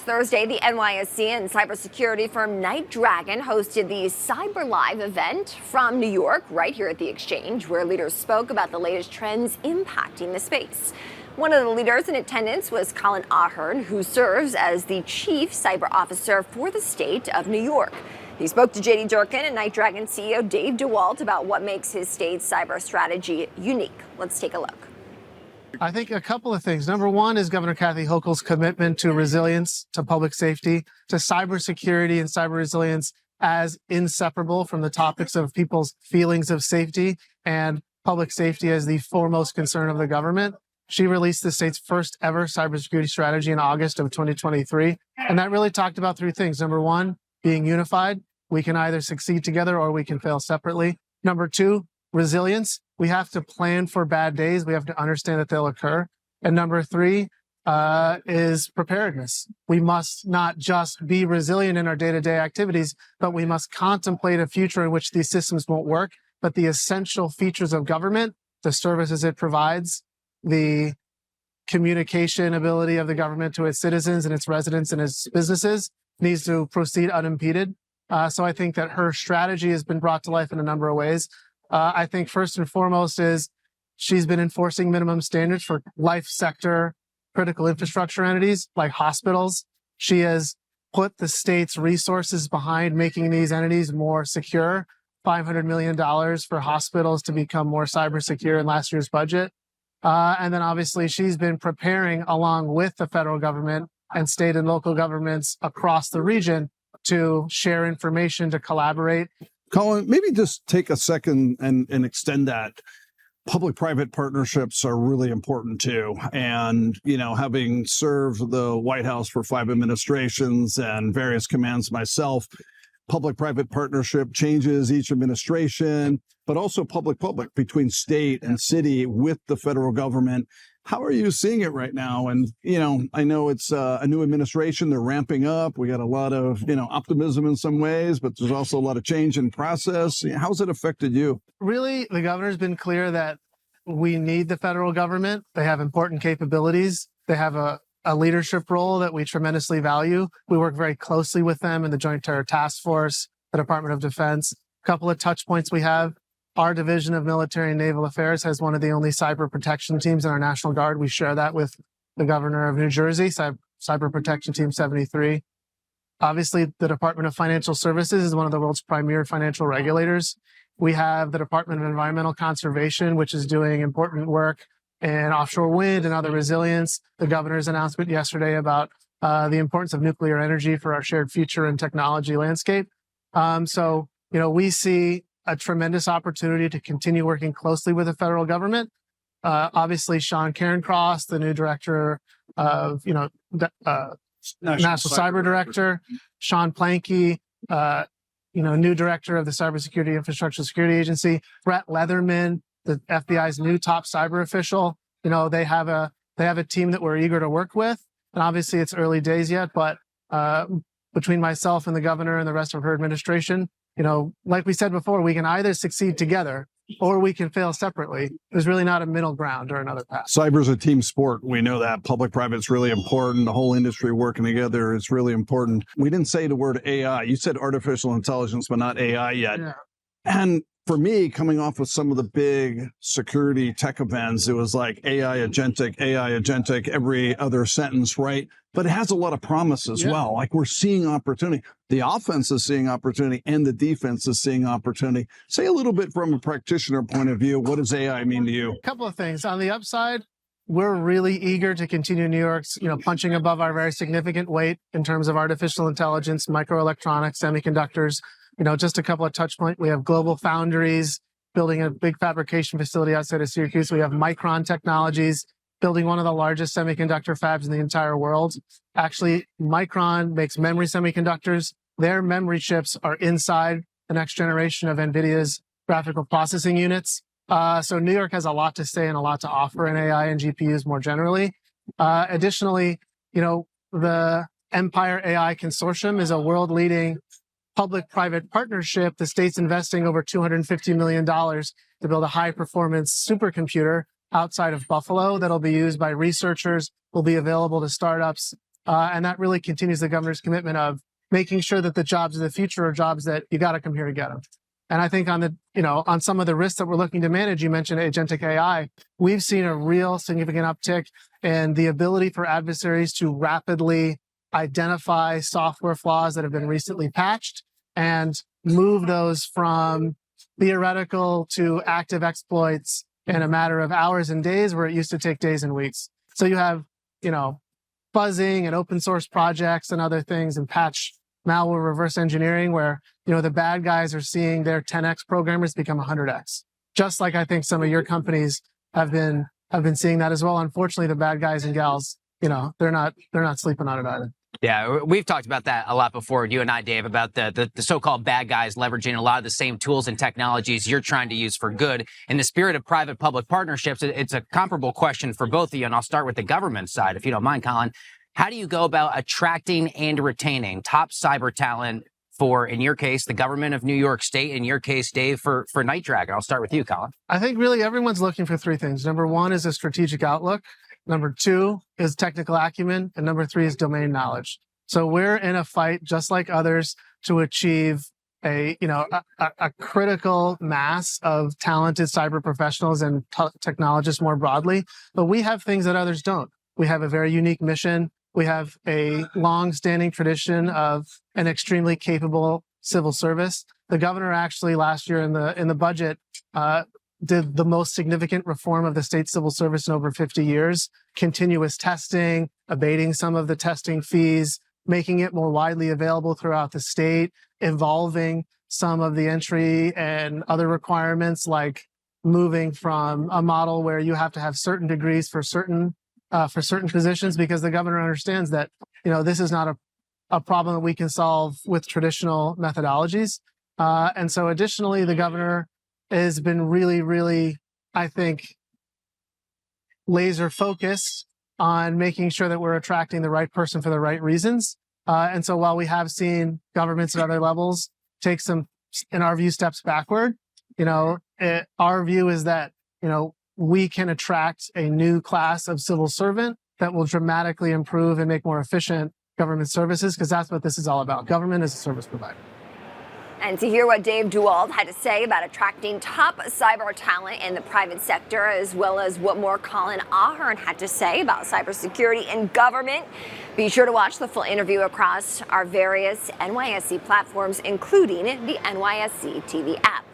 Thursday, the NYSE and cybersecurity firm NightDragon hosted the Cyber Live event from New York, right here at the Exchange, where leaders spoke about the latest trends impacting the space. One of the leaders in attendance was Colin Ahern, who serves as the Chief Cyber Officer for the state of New York. He spoke to JD Durkin and NightDragon CEO Dave Dewalt about what makes his state's cyber strategy unique. Let's take a look. I think a couple of things. Number one is Governor Kathy Hochul's commitment to resilience, to public safety, to cybersecurity and cyber resilience as inseparable from the topics of people's feelings of safety and public safety as the foremost concern of the government. She released the state's first ever cybersecurity strategy in August of 2023. And that really talked about three things. Number one, being unified. We can either succeed together or we can fail separately. Number two, resilience. We have to plan for bad days. We have to understand that they'll occur. And number three is preparedness. We must not just be resilient in our day-to-day activities, but we must contemplate a future in which these systems won't work. But the essential features of government, the services it provides, the communication ability of the government to its citizens and its residents and its businesses needs to proceed unimpeded. So I think that her strategy has been brought to life in a number of ways. I think first and foremost is she's been enforcing minimum standards for life sector critical infrastructure entities like hospitals. She has put the state's resources behind making these entities more secure, $500 million for hospitals to become more cyber secure in last year's budget. And then obviously she's been preparing along with the federal government and state and local governments across the region to share information, to collaborate. Colin, maybe just take a second and extend that. Public-private partnerships are really important too. And, you know, having served the White House for 5 administrations and various commands myself, public-private partnership changes each administration, but also public-public between state and city with the federal government. How are you seeing it right now? And, you know, I know it's a new administration. They're ramping up. We got a lot of, optimism in some ways, but there's also a lot of change in process. How's it affected you? Really, the governor's been clear that we need the federal government. They have important capabilities. They have a leadership role that we tremendously value. We work very closely with them in the Joint Terror Task Force, the Department of Defense. A couple of touch points we have. Our Division of Military and Naval Affairs has one of the only cyber protection teams in our National Guard. We share that with the governor of New Jersey, Cyber Protection Team 73. Obviously, the Department of Financial Services is one of the world's premier financial regulators. We have the Department of Environmental Conservation, which is doing important work in offshore wind and other resilience. The governor's announcement yesterday about the importance of nuclear energy for our shared future and technology landscape. So we see a tremendous opportunity to continue working closely with the federal government. Obviously, Sean Cairncross, the new director of, National Cyber Director, Sean Planky, new director of the Cybersecurity Infrastructure Security Agency, Brett Leatherman, the FBI's new top cyber official. They have a team that we're eager to work with. And obviously, it's early days yet, but between myself and the governor and the rest of her administration, like we said before, we can either succeed together or we can fail separately. There's really not a middle ground or another path. Cyber's a team sport. We know that. Public-private is really important. The whole industry working together is really important. We didn't say the word AI. You said artificial intelligence, but not AI yet. Yeah. And for me, coming off of some of the big security tech events, it was like AI agentic, every other sentence, right? But it has a lot of promise as well. Like we're seeing opportunity. The offense is seeing opportunity and the defense is seeing opportunity. Say a little bit from a practitioner point of view. What does AI mean to you? A couple of things. On the upside, we're really eager to continue New York's, punching above our very significant weight in terms of artificial intelligence, microelectronics, semiconductors. Just a couple of touch points. We have Global Foundries building a big fabrication facility outside of Syracuse. We have Micron Technologies building one of the largest semiconductor fabs in the entire world. Actually, Micron makes memory semiconductors. Their memory chips are inside the next generation of NVIDIA's graphical processing units. So New York has a lot to say and a lot to offer in AI and GPUs more generally. Additionally, the Empire AI Consortium is a world-leading public-private partnership. The state's investing over $250 million to build a high-performance supercomputer outside of Buffalo that'll be used by researchers, will be available to startups And that really continues the governor's commitment of making sure that the jobs of the future are jobs that you got to come here to get them. And I think on some of the risks that we're looking to manage, you mentioned agentic AI, we've seen a real significant uptick in the ability for adversaries to rapidly identify software flaws that have been recently patched and move those from theoretical to active exploits in a matter of hours and days, where it used to take days and weeks. So you have, fuzzing and open source projects and other things and patch malware reverse engineering where, the bad guys are seeing their 10x programmers become 100x. Just like I think some of your companies have been seeing that as well. Unfortunately, the bad guys and gals, they're not sleeping on it either. Yeah, we've talked about that a lot before, you and I, Dave, about the so-called bad guys leveraging a lot of the same tools and technologies you're trying to use for good. In the spirit of private-public partnerships, it's a comparable question for both of you, and I'll start with the government side, if you don't mind, Colin. How do you go about attracting and retaining top cyber talent for, in your case, the government of New York State, in your case, Dave, for NightDragon? I'll start with you, Colin. I think really everyone's looking for three things. Number one is a strategic outlook. Number two is technical acumen. And number three is domain knowledge. So we're in a fight just like others to achieve a critical mass of talented cyber professionals and technologists more broadly. But we have things that others don't. We have a very unique mission. We have a long-standing tradition of an extremely capable civil service. The governor actually last year in the budget did the most significant reform of the state civil service in over 50 years, continuous testing, abating some of the testing fees, making it more widely available throughout the state, evolving some of the entry and other requirements, like moving from a model where you have to have certain degrees for certain positions, because the governor understands that, this is not a problem that we can solve with traditional methodologies. And so additionally, the governor has been really, really, I think, laser focused on making sure that we're attracting the right person for the right reasons. And so while we have seen governments at other levels take some, in our view, steps backward, our view is that, we can attract a new class of civil servant that will dramatically improve and make more efficient government services, because that's what this is all about. Government is a service provider. And to hear what Dave Dewalt had to say about attracting top cyber talent in the private sector, as well as what more Colin Ahern had to say about cybersecurity and government, be sure to watch the full interview across our various NYSE platforms, including the NYSE TV app.